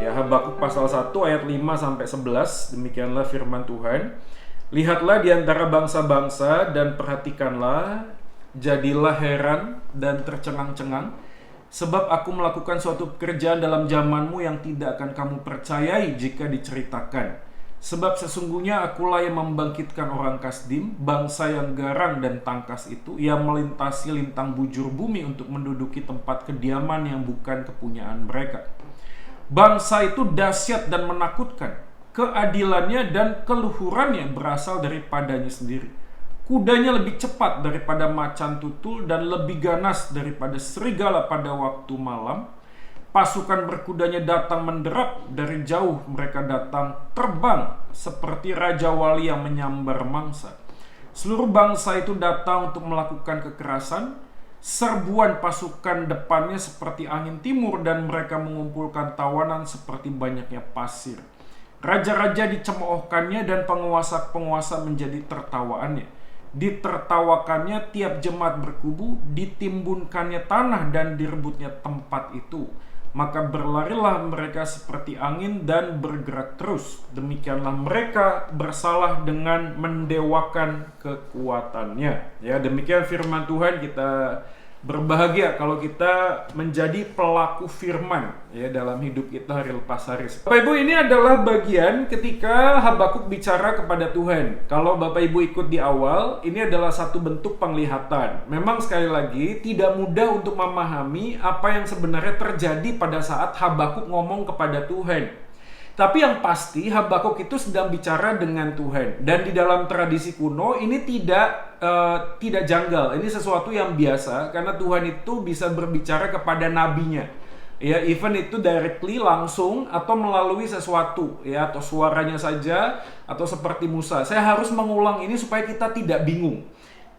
Ya, Habakuk pasal 1 ayat 5 sampai 11, demikianlah firman Tuhan. Lihatlah di antara bangsa-bangsa dan perhatikanlah, jadilah heran dan tercengang-cengang, sebab aku melakukan suatu pekerjaan dalam zamanmu yang tidak akan kamu percayai jika diceritakan. Sebab sesungguhnya akulah yang membangkitkan orang Kasdim, bangsa yang garang dan tangkas itu, yang melintasi lintang bujur bumi untuk menduduki tempat kediaman yang bukan kepunyaan mereka. Bangsa itu dahsyat dan menakutkan, keadilannya dan keluhurannya berasal daripadanya sendiri. Kudanya lebih cepat daripada macan tutul dan lebih ganas daripada serigala pada waktu malam. Pasukan berkudanya datang menderap, dari jauh mereka datang terbang seperti raja wali yang menyambar mangsa. Seluruh bangsa itu datang untuk melakukan kekerasan. Serbuan pasukan depannya seperti angin timur, dan mereka mengumpulkan tawanan seperti banyaknya pasir. Raja-raja dicemoohkannya dan penguasa-penguasa menjadi tertawaannya. Ditertawakannya tiap jemaat berkubu, ditimbunkannya tanah dan direbutnya tempat itu. Maka berlarilah mereka seperti angin dan bergerak terus. Demikianlah mereka bersalah dengan mendewakan kekuatannya. Ya, demikian firman Tuhan. Kita berbahagia kalau kita menjadi pelaku firman ya dalam hidup kita hari lepas hari. Bapak Ibu, ini adalah bagian ketika Habakuk bicara kepada Tuhan. Kalau Bapak Ibu ikut di awal, ini adalah satu bentuk penglihatan. Memang sekali lagi tidak mudah untuk memahami apa yang sebenarnya terjadi pada saat Habakuk ngomong kepada Tuhan. Tapi yang pasti Habakuk itu sedang bicara dengan Tuhan. Dan di dalam tradisi kuno ini tidak janggal. Ini sesuatu yang biasa karena Tuhan itu bisa berbicara kepada nabinya. Ya, even itu directly langsung atau melalui sesuatu ya, atau suaranya saja, atau seperti Musa. Saya harus mengulang ini supaya kita tidak bingung.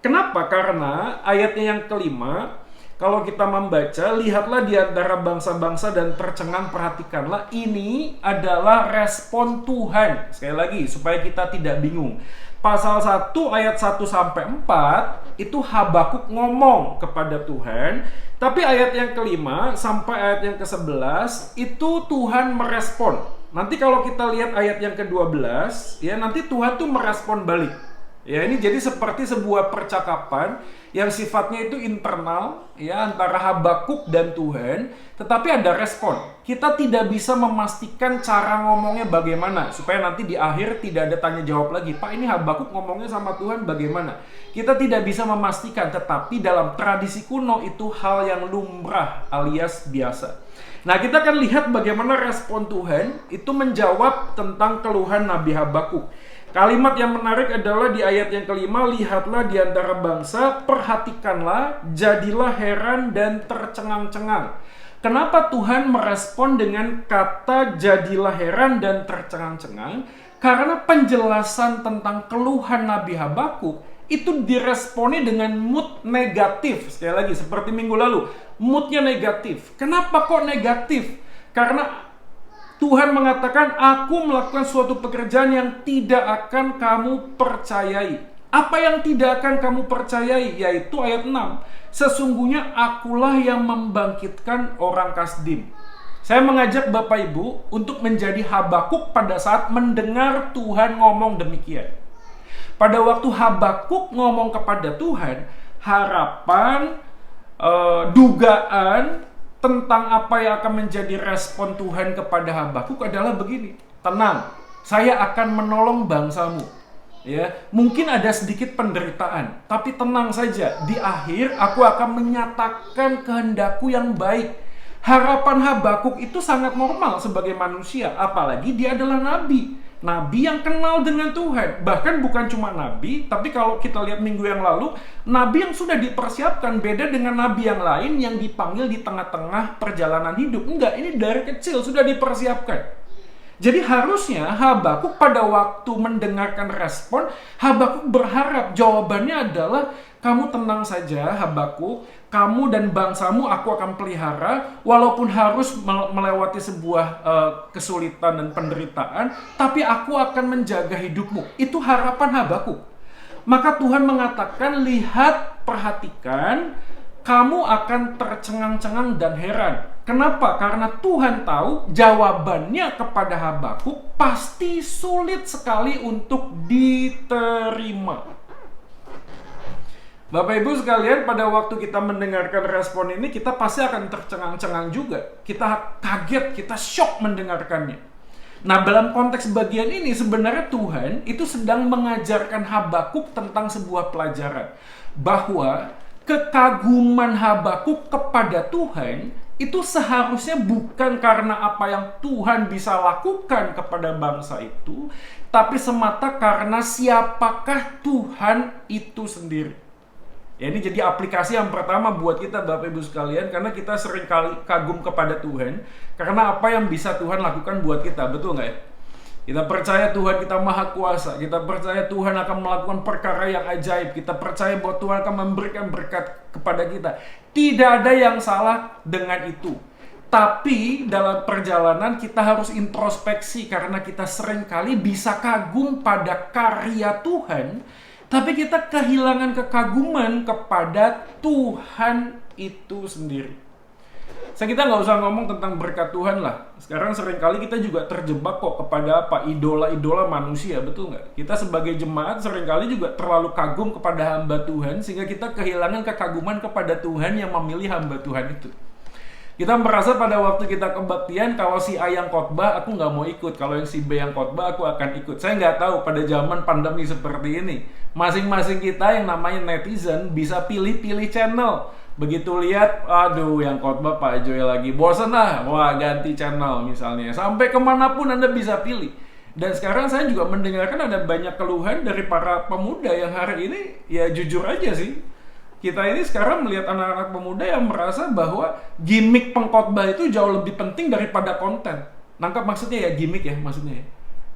Kenapa? Karena ayatnya yang kelima, kalau kita membaca, lihatlah di antara bangsa-bangsa dan tercengang, perhatikanlah. Ini adalah respon Tuhan. Sekali lagi, supaya kita tidak bingung. Pasal 1 ayat 1 sampai 4 itu Habakuk ngomong kepada Tuhan. Tapi ayat yang kelima sampai ayat yang ke-11 itu Tuhan merespon. Nanti kalau kita lihat ayat yang ke-12, ya nanti Tuhan tuh merespon balik. Ya, ini jadi seperti sebuah percakapan yang sifatnya itu internal ya antara Habakuk dan Tuhan, tetapi ada respon. Kita tidak bisa memastikan cara ngomongnya bagaimana supaya nanti di akhir tidak ada tanya jawab lagi. Pak, ini Habakuk ngomongnya sama Tuhan bagaimana? Kita tidak bisa memastikan, tetapi dalam tradisi kuno itu hal yang lumrah alias biasa. Nah, kita akan lihat bagaimana respon Tuhan itu menjawab tentang keluhan Nabi Habakuk. Kalimat yang menarik adalah di ayat yang kelima, lihatlah di antara bangsa, perhatikanlah, jadilah heran dan tercengang-cengang. Kenapa Tuhan merespon dengan kata jadilah heran dan tercengang-cengang? Karena penjelasan tentang keluhan Nabi Habakuk itu diresponi dengan mood negatif. Sekali lagi, seperti minggu lalu, moodnya negatif. Kenapa kok negatif? Karena Tuhan mengatakan, aku melakukan suatu pekerjaan yang tidak akan kamu percayai. Apa yang tidak akan kamu percayai? Yaitu ayat 6. Sesungguhnya akulah yang membangkitkan orang Kasdim. Saya mengajak Bapak Ibu untuk menjadi Habakuk pada saat mendengar Tuhan ngomong demikian. Pada waktu Habakuk ngomong kepada Tuhan, harapan, dugaan tentang apa yang akan menjadi respon Tuhan kepada Habakuk adalah begini. Tenang, saya akan menolong bangsamu. Ya, mungkin ada sedikit penderitaan, tapi tenang saja. Di akhir aku akan menyatakan kehendakku yang baik. Harapan Habakuk itu sangat normal sebagai manusia, apalagi dia adalah nabi. Nabi yang kenal dengan Tuhan. Bahkan bukan cuma nabi, tapi kalau kita lihat minggu yang lalu, nabi yang sudah dipersiapkan beda dengan nabi yang lain yang dipanggil di tengah-tengah perjalanan hidup. Enggak, ini dari kecil sudah dipersiapkan. Jadi harusnya Habakuk pada waktu mendengarkan respon, Habakuk berharap jawabannya adalah, kamu tenang saja Habakuk, kamu dan bangsamu aku akan pelihara, walaupun harus melewati sebuah kesulitan dan penderitaan, tapi aku akan menjaga hidupmu. Itu harapan Habakuk. Maka Tuhan mengatakan, lihat, perhatikan, kamu akan tercengang-cengang dan heran. Kenapa? Karena Tuhan tahu jawabannya kepada Habakuk pasti sulit sekali untuk diterima. Bapak Ibu sekalian, pada waktu kita mendengarkan respon ini, kita pasti akan tercengang-cengang juga. Kita kaget, kita shock mendengarkannya. Nah, dalam konteks bagian ini sebenarnya Tuhan itu sedang mengajarkan Habakuk tentang sebuah pelajaran. Bahwa kekaguman Habakuk kepada Tuhan itu seharusnya bukan karena apa yang Tuhan bisa lakukan kepada bangsa itu, tapi semata karena siapakah Tuhan itu sendiri. Ya, ini jadi aplikasi yang pertama buat kita Bapak Ibu sekalian, karena kita sering kali kagum kepada Tuhan karena apa yang bisa Tuhan lakukan buat kita, betul nggak ya? Kita percaya Tuhan kita maha kuasa, kita percaya Tuhan akan melakukan perkara yang ajaib, kita percaya bahwa Tuhan akan memberikan berkat kepada kita. Tidak ada yang salah dengan itu. Tapi dalam perjalanan kita harus introspeksi karena kita seringkali bisa kagum pada karya Tuhan, tapi kita kehilangan kekaguman kepada Tuhan itu sendiri. Kita nggak usah ngomong tentang berkat Tuhan lah. Sekarang seringkali kita juga terjebak kok kepada apa? Idola-idola manusia, betul nggak? Kita sebagai jemaat seringkali juga terlalu kagum kepada hamba Tuhan, sehingga kita kehilangan kekaguman kepada Tuhan yang memilih hamba Tuhan itu. Kita merasa pada waktu kita kebaktian, kalau si A yang khotbah, aku nggak mau ikut. Kalau yang si B yang khotbah, aku akan ikut. Saya nggak tahu pada zaman pandemi seperti ini, masing-masing kita yang namanya netizen bisa pilih-pilih channel. Begitu lihat, aduh yang khotbah Pak Joy lagi, bosan lah, wah ganti channel misalnya. Sampai kemanapun Anda bisa pilih. Dan sekarang saya juga mendengarkan ada banyak keluhan dari para pemuda yang hari ini, ya jujur aja sih, kita ini sekarang melihat anak-anak pemuda yang merasa bahwa gimmick pengkhotbah itu jauh lebih penting daripada konten. Nangkap maksudnya ya, gimmick ya maksudnya ya.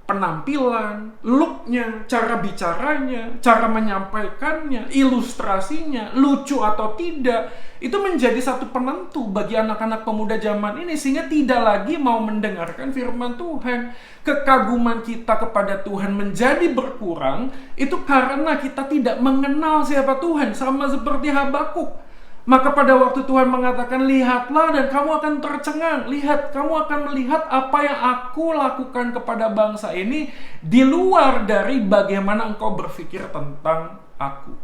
Penampilan, looknya, cara bicaranya, cara menyampaikannya, ilustrasinya, lucu atau tidak, itu menjadi satu penentu bagi anak-anak pemuda zaman ini, sehingga tidak lagi mau mendengarkan firman Tuhan. Kekaguman kita kepada Tuhan menjadi berkurang, itu karena kita tidak mengenal siapa Tuhan, sama seperti Habakuk. Maka pada waktu Tuhan mengatakan, lihatlah dan kamu akan tercengang. Lihat, kamu akan melihat apa yang aku lakukan kepada bangsa ini di luar dari bagaimana engkau berpikir tentang aku.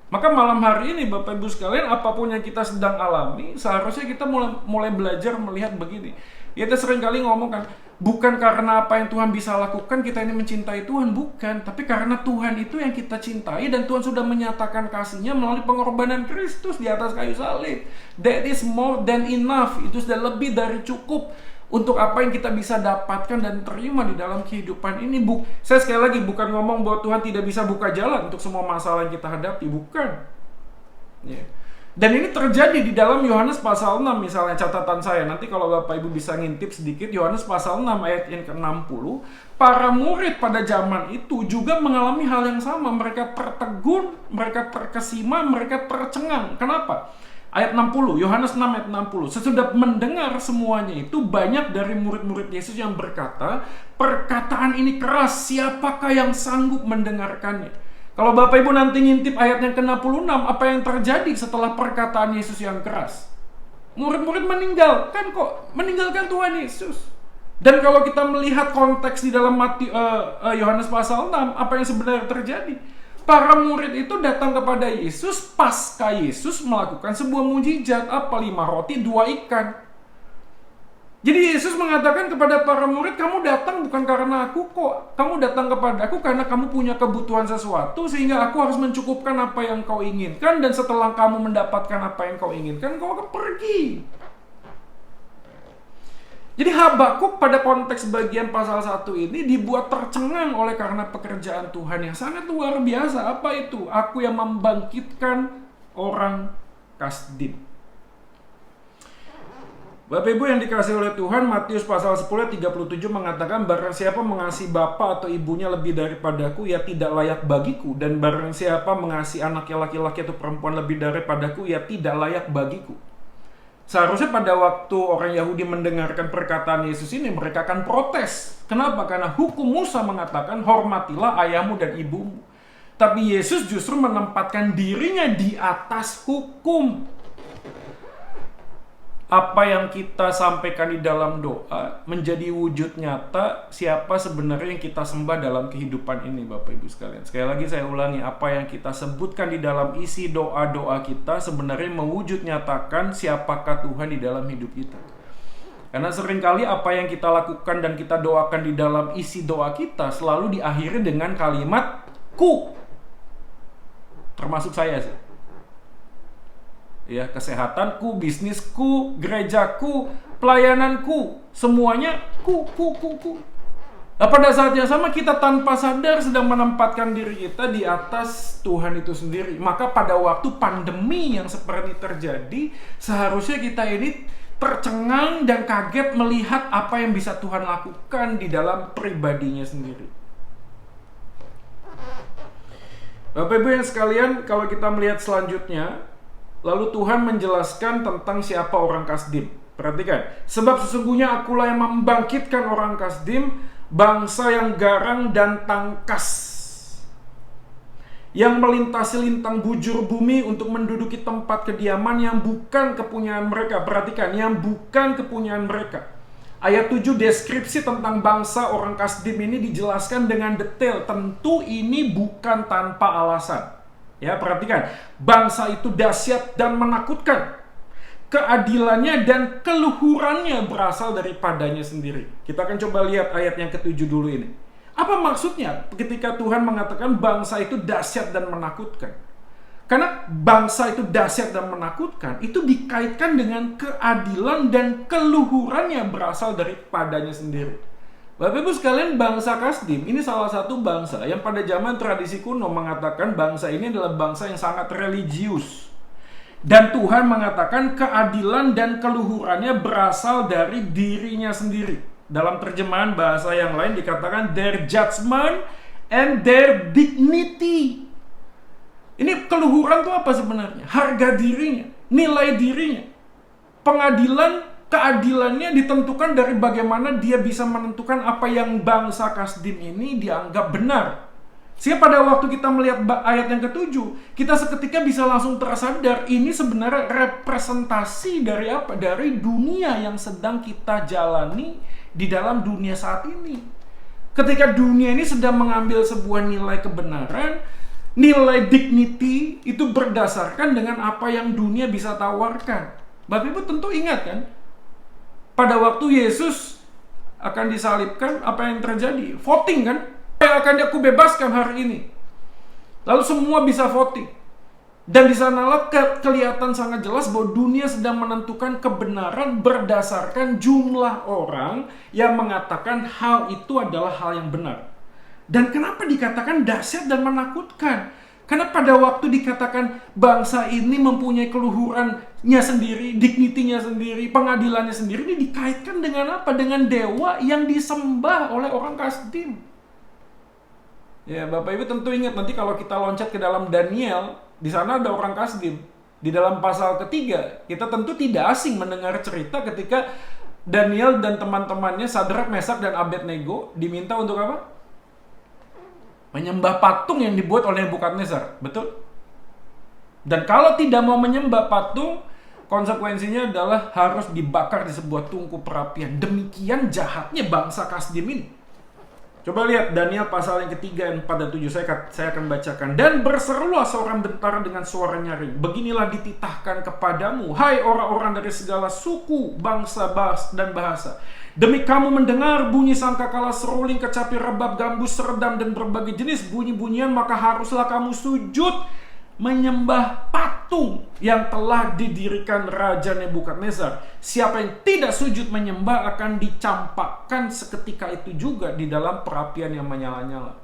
Maka malam hari ini Bapak Ibu sekalian, apapun yang kita sedang alami, seharusnya kita mulai belajar melihat begini. Ya, kita seringkali ngomong kan, bukan karena apa yang Tuhan bisa lakukan kita ini mencintai Tuhan, bukan. Tapi karena Tuhan itu yang kita cintai, dan Tuhan sudah menyatakan kasih-Nya melalui pengorbanan Kristus di atas kayu salib. That is more than enough. Itu sudah lebih dari cukup untuk apa yang kita bisa dapatkan dan terima di dalam kehidupan ini. Saya sekali lagi bukan ngomong bahwa Tuhan tidak bisa buka jalan untuk semua masalah yang kita hadapi, bukan. Yeah. Dan ini terjadi di dalam Yohanes pasal 6 misalnya, catatan saya. Nanti kalau Bapak Ibu bisa ngintip sedikit, Yohanes pasal 6 ayat yang ke-60. Para murid pada zaman itu juga mengalami hal yang sama. Mereka tertegun, mereka terkesima, mereka tercengang. Kenapa? Ayat 60, Yohanes 6 ayat 60. Sesudah mendengar semuanya itu, banyak dari murid-murid Yesus yang berkata, perkataan ini keras, siapakah yang sanggup mendengarkannya? Kalau Bapak Ibu nanti ngintip ayat yang ke-66, apa yang terjadi setelah perkataan Yesus yang keras? Murid-murid meninggalkan Tuhan Yesus. Dan kalau kita melihat konteks di dalam Yohanes pasal 6, apa yang sebenarnya terjadi? Para murid itu datang kepada Yesus pasca Yesus melakukan sebuah mujizat, 5 roti 2 ikan. Jadi Yesus mengatakan kepada para murid, kamu datang bukan karena aku kok. Kamu datang kepada aku karena kamu punya kebutuhan sesuatu, sehingga aku harus mencukupkan apa yang kau inginkan. Dan setelah kamu mendapatkan apa yang kau inginkan, kau akan pergi. Jadi Habakuk pada konteks bagian pasal 1 ini dibuat tercengang oleh karena pekerjaan Tuhan yang sangat luar biasa. Apa itu? Aku yang membangkitkan orang Kasdim. Bapak Ibu yang dikasihi oleh Tuhan, Matius pasal 10 ayat 37 mengatakan, barang siapa mengasihi bapa atau ibunya lebih daripadaku, ia tidak layak bagiku. Dan barang siapa mengasihi anaknya laki-laki atau perempuan lebih daripadaku, ia tidak layak bagiku. Seharusnya pada waktu orang Yahudi mendengarkan perkataan Yesus ini, mereka akan protes. Kenapa? Karena hukum Musa mengatakan, hormatilah ayahmu dan ibumu. Tapi Yesus justru menempatkan dirinya di atas hukum. apa yang kita sampaikan di dalam doa menjadi wujud nyata siapa sebenarnya yang kita sembah dalam kehidupan ini, Bapak Ibu sekalian. Sekali lagi saya ulangi, apa yang kita sebutkan di dalam isi doa-doa kita sebenarnya mewujud nyatakan siapakah Tuhan di dalam hidup kita. Karena seringkali apa yang kita lakukan dan kita doakan di dalam isi doa kita selalu diakhiri dengan kalimat ku. Termasuk saya sih. Ya, kesehatanku, bisnisku, gerejaku, pelayananku, semuanya ku. Nah, pada saat yang sama kita tanpa sadar sedang menempatkan diri kita di atas Tuhan itu sendiri. Maka pada waktu pandemi yang seperti terjadi, seharusnya kita ini tercengang dan kaget melihat apa yang bisa Tuhan lakukan di dalam pribadinya sendiri. Bapak Ibu yang sekalian, kalau kita melihat selanjutnya, lalu Tuhan menjelaskan tentang siapa orang Kasdim. Perhatikan, sebab sesungguhnya akulah yang membangkitkan orang Kasdim, bangsa yang garang dan tangkas, yang melintasi lintang bujur bumi untuk menduduki tempat kediaman yang bukan kepunyaan mereka. Perhatikan, yang bukan kepunyaan mereka. Ayat 7 deskripsi tentang bangsa orang Kasdim ini dijelaskan dengan detail. Tentu ini bukan tanpa alasan. Ya, perhatikan, bangsa itu dahsyat dan menakutkan. Keadilannya dan keluhurannya berasal daripadanya sendiri. Kita akan coba lihat ayat yang ke-7 dulu ini. Apa maksudnya ketika Tuhan mengatakan bangsa itu dahsyat dan menakutkan? Karena bangsa itu dahsyat dan menakutkan, itu dikaitkan dengan keadilan dan keluhurannya berasal daripadanya sendiri. Bapak Ibu sekalian, bangsa Kasdim ini salah satu bangsa yang pada zaman tradisi kuno mengatakan bangsa ini adalah bangsa yang sangat religius. Dan Tuhan mengatakan keadilan dan keluhurannya berasal dari dirinya sendiri. Dalam terjemahan bahasa yang lain dikatakan their judgment and their dignity. Ini keluhuran itu apa sebenarnya? Harga dirinya, nilai dirinya. Pengadilan, keadilannya ditentukan dari bagaimana dia bisa menentukan apa yang bangsa Kasdim ini dianggap benar. Sehingga pada waktu kita melihat ayat yang ke-7, kita seketika bisa langsung tersadar ini sebenarnya representasi dari apa? Dari dunia yang sedang kita jalani di dalam dunia saat ini. Ketika dunia ini sedang mengambil sebuah nilai kebenaran, nilai dignity itu berdasarkan dengan apa yang dunia bisa tawarkan. Bapak Ibu tentu ingat kan? Pada waktu Yesus akan disalibkan, apa yang terjadi? Voting kan? Yang akan aku bebaskan hari ini. Lalu semua bisa voting. Dan di sanalah kelihatan sangat jelas bahwa dunia sedang menentukan kebenaran berdasarkan jumlah orang yang mengatakan hal itu adalah hal yang benar. Dan kenapa dikatakan dahsyat dan menakutkan? Karena pada waktu dikatakan bangsa ini mempunyai keluhurannya sendiri, dignity-nya sendiri, pengadilannya sendiri, ini dikaitkan dengan apa? Dengan dewa yang disembah oleh orang Kasdim. Ya, Bapak Ibu tentu ingat nanti kalau kita loncat ke dalam Daniel, di sana ada orang Kasdim. Di dalam pasal ketiga, kita tentu tidak asing mendengar cerita ketika Daniel dan teman-temannya Sadrak, Mesak, dan Abednego diminta untuk apa? Menyembah patung yang dibuat oleh Nebukadnezar, betul? Dan kalau tidak mau menyembah patung, konsekuensinya adalah harus dibakar di sebuah tungku perapian. Demikian jahatnya bangsa Kasdim ini. Coba lihat Daniel pasal yang ketiga, 4 dan 7, saya akan bacakan. Dan berserulah seorang bentara dengan suara nyaring. Beginilah dititahkan kepadamu, hai orang-orang dari segala suku, bangsa, dan bahasa. Demi kamu mendengar bunyi sangkakala, seruling, kecapi, rebab, gambus, seredam, dan berbagai jenis bunyi-bunyian, maka haruslah kamu sujud menyembah patung yang telah didirikan Raja Nebukadnezar. Siapa yang tidak sujud menyembah akan dicampakkan seketika itu juga di dalam perapian yang menyala-nyala.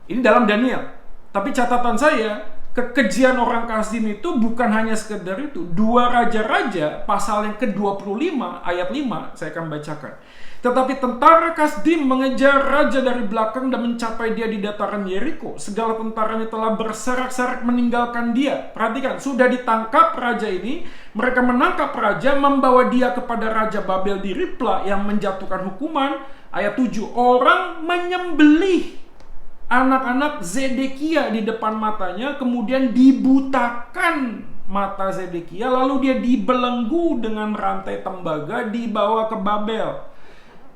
Ini dalam Daniel. Tapi catatan saya, kekejian orang Kasdim itu bukan hanya sekedar itu. 2 Raja-Raja pasal yang ke-25 ayat 5 saya akan bacakan. Tetapi tentara Kasdim mengejar raja dari belakang dan mencapai dia di dataran Yeriko. Segala tentaranya telah berserak-serak meninggalkan dia. Perhatikan, sudah ditangkap raja ini. Mereka menangkap raja, membawa dia kepada Raja Babel di Ripla yang menjatuhkan hukuman. Ayat 7, orang menyembelih anak-anak Zedekia di depan matanya, kemudian dibutakan mata Zedekia, lalu dia dibelenggu dengan rantai tembaga, dibawa ke Babel.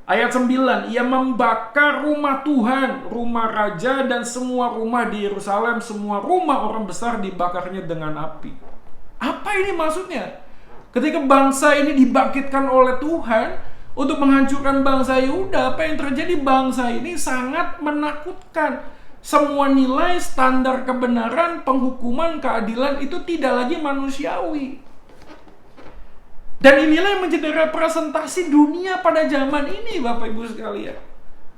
Ayat 9, ia membakar rumah Tuhan, rumah raja, dan semua rumah di Yerusalem, semua rumah orang besar dibakarnya dengan api. Apa ini maksudnya? Ketika bangsa ini dibangkitkan oleh Tuhan untuk menghancurkan bangsa Yehuda, apa yang terjadi? Bangsa ini sangat menakutkan. Semua nilai, standar kebenaran, penghukuman, keadilan itu tidak lagi manusiawi. Dan inilah yang menjadi representasi dunia pada zaman ini, Bapak Ibu sekalian.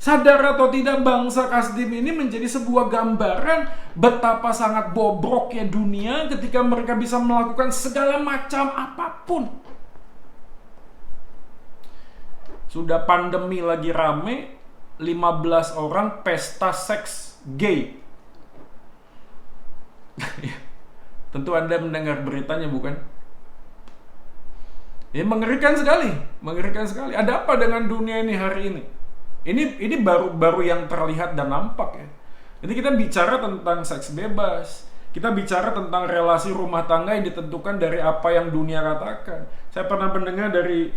Sadar atau tidak, bangsa Kasdim ini menjadi sebuah gambaran betapa sangat bobroknya dunia ketika mereka bisa melakukan segala macam apapun. Sudah pandemi lagi rame, 15 orang pesta seks gay. Tentu Anda mendengar beritanya, bukan? Ya, mengerikan sekali. Ada apa dengan dunia ini hari ini? Ini baru yang terlihat dan nampak ya. Jadi kita bicara tentang seks bebas. Kita bicara tentang relasi rumah tangga yang ditentukan dari apa yang dunia katakan. Saya pernah mendengar dari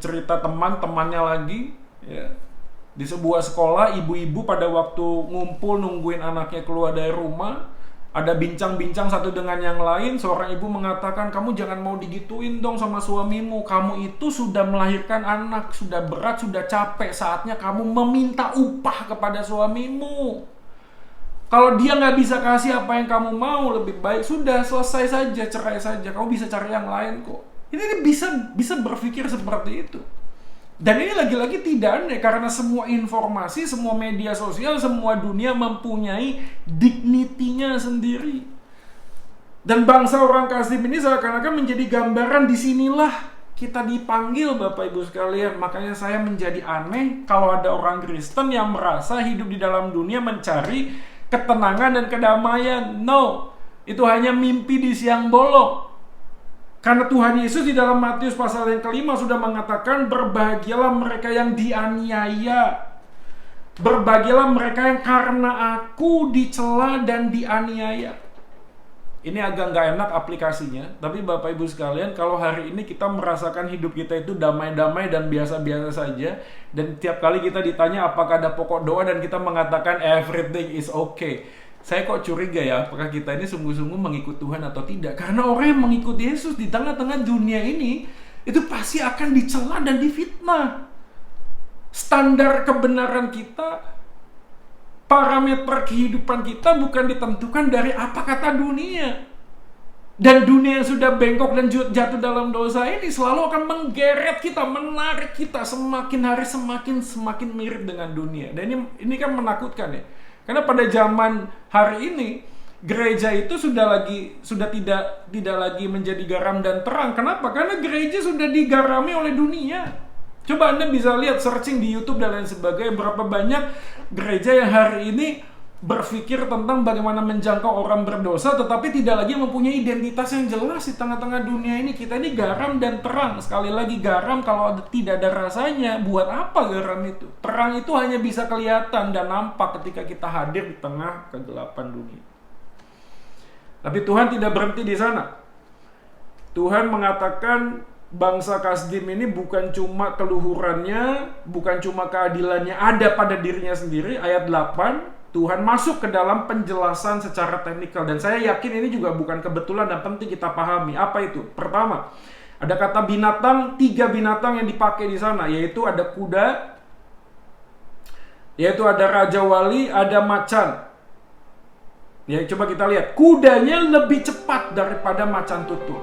cerita temannya lagi ya. Di sebuah sekolah, ibu-ibu pada waktu ngumpul nungguin anaknya keluar dari rumah, ada bincang-bincang satu dengan yang lain. Seorang ibu mengatakan, kamu jangan mau digituin dong sama suamimu. Kamu itu sudah melahirkan anak, sudah berat, sudah capek. Saatnya kamu meminta upah kepada suamimu. Kalau dia nggak bisa kasih apa yang kamu mau, lebih baik sudah selesai saja, cerai saja. Kamu bisa cari yang lain kok. Ini bisa berpikir seperti itu. Dan ini lagi-lagi tidak aneh, karena semua informasi, semua media sosial, semua dunia mempunyai dignity-nya sendiri. Dan bangsa orang Kasdim ini seakan-akan menjadi gambaran. Disinilah kita dipanggil, Bapak Ibu sekalian. Makanya saya menjadi aneh kalau ada orang Kristen yang merasa hidup di dalam dunia mencari ketenangan dan kedamaian. No, itu hanya mimpi di siang bolong. Karena Tuhan Yesus di dalam Matius pasal yang kelima sudah mengatakan, berbahagialah mereka yang dianiaya. Berbahagialah mereka yang karena aku dicela dan dianiaya. Ini agak nggak enak aplikasinya, tapi Bapak Ibu sekalian, kalau hari ini kita merasakan hidup kita itu damai-damai dan biasa-biasa saja, dan tiap kali kita ditanya apakah ada pokok doa dan kita mengatakan everything is okay, saya kok curiga ya, apakah kita ini sungguh-sungguh mengikut Tuhan atau tidak? Karena orang yang mengikuti Yesus di tengah-tengah dunia ini, itu pasti akan dicela dan difitnah. Standar kebenaran kita, parameter kehidupan kita bukan ditentukan dari apa kata dunia. Dan dunia yang sudah bengkok dan jatuh dalam dosa ini selalu akan menggeret kita, menarik kita semakin hari semakin mirip dengan dunia. Dan ini kan menakutkan ya. Karena pada zaman hari ini gereja itu sudah tidak lagi menjadi garam dan terang. Kenapa? Karena gereja sudah digarami oleh dunia. Coba Anda bisa lihat, searching di YouTube dan lain sebagainya, berapa banyak gereja yang hari ini berpikir tentang bagaimana menjangkau orang berdosa, tetapi tidak lagi mempunyai identitas yang jelas di tengah-tengah dunia ini. Kita ini garam dan terang. Sekali lagi, garam kalau tidak ada rasanya, buat apa garam itu? Terang itu hanya bisa kelihatan dan nampak ketika kita hadir di tengah kegelapan dunia. Tapi Tuhan tidak berhenti di sana. Tuhan mengatakan bangsa Kasdim ini bukan cuma keluhurannya, bukan cuma keadilannya ada pada dirinya sendiri. Ayat 8, Tuhan masuk ke dalam penjelasan secara teknikal. Dan saya yakin ini juga bukan kebetulan dan penting kita pahami. Apa itu? Pertama, ada kata binatang, 3 binatang yang dipakai di sana, yaitu ada kuda, yaitu ada raja wali, ada macan. Ya, coba kita lihat. Kudanya lebih cepat daripada macan tutul.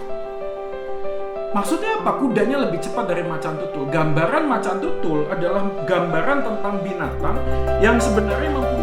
Maksudnya apa? Kudanya lebih cepat dari macan tutul. Gambaran macan tutul adalah gambaran tentang binatang yang sebenarnya mempunyai